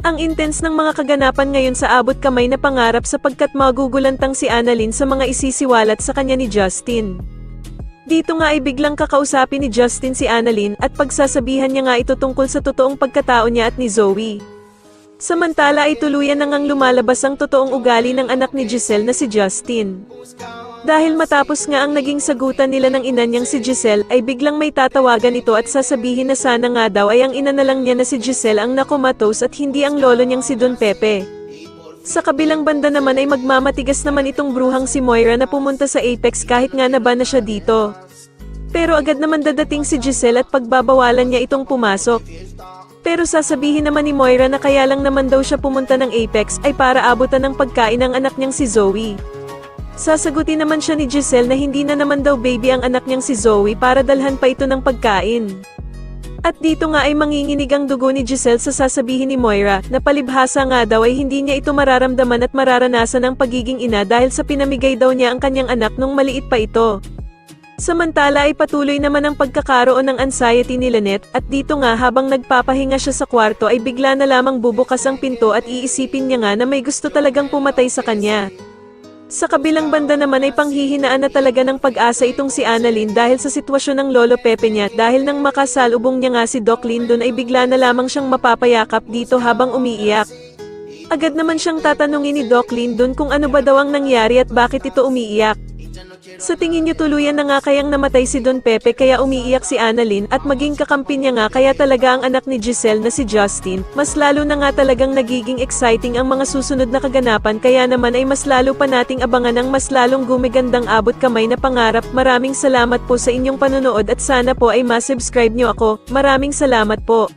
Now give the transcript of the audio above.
Ang intense ng mga kaganapan ngayon sa abot kamay na pangarap sapagkat magugulantang si Annalyn sa mga isisiwalat sa kanya ni Justin. Dito nga ay biglang kakausapin ni Justin si Annalyn at pagsasabihan niya nga ito tungkol sa totoong pagkatao niya at ni Zoe. Samantala ay tuluyan na ngang lumalabas ang totoong ugali ng anak ni Giselle na si Justin. Dahil matapos nga ang naging sagutan nila ng ina niyang si Giselle ay biglang may tatawagan ito at sasabihin na sana nga daw ay ang ina na lang niya na si Giselle ang nakomatos at hindi ang lolo niyang si Don Pepe. Sa kabilang banda naman ay magmamatigas naman itong bruhang si Moira na pumunta sa Apex kahit nga naba na siya dito. Pero agad naman dadating si Giselle at pagbabawalan niya itong pumasok. Pero sasabihin naman ni Moira na kaya lang naman daw siya pumunta ng Apex ay para abutan ng pagkain ng anak niyang si Zoe. Sasagutin naman siya ni Giselle na hindi na naman daw baby ang anak niyang si Zoe para dalhan pa ito ng pagkain. At dito nga ay manginginig ang dugo ni Giselle sa sasabihin ni Moira na palibhasa nga daw ay hindi niya ito mararamdaman at mararanasan ang pagiging ina dahil sa pinamigay daw niya ang kanyang anak nung maliit pa ito. Samantala ay patuloy naman ang pagkakaroon ng anxiety ni Lynette at dito nga habang nagpapahinga siya sa kwarto ay bigla na lamang bubukas ang pinto at iisipin niya nga na may gusto talagang pumatay sa kanya. Sa kabilang banda naman ay panghihinaan na talaga ng pag-asa itong si Annalyn dahil sa sitwasyon ng lolo Pepe niya dahil nang makasalubong niya nga si Doc Lyndon ay bigla na lamang siyang mapapayakap dito habang umiiyak. Agad naman siyang tatanungin ni Doc Lyndon kung ano ba daw ang nangyari at bakit ito umiiyak. Sa tingin niyo tuluyan na nga kayang namatay si Don Pepe kaya umiiyak si Annalyn at maging kakampi niya nga kaya talaga ang anak ni Giselle na si Justin, mas lalo na nga talagang nagiging exciting ang mga susunod na kaganapan kaya naman ay mas lalo pa nating abangan ang mas lalong gumigandang abot kamay na pangarap. Maraming salamat po sa inyong panonood at sana po ay ma-subscribe niyo ako. Maraming salamat po.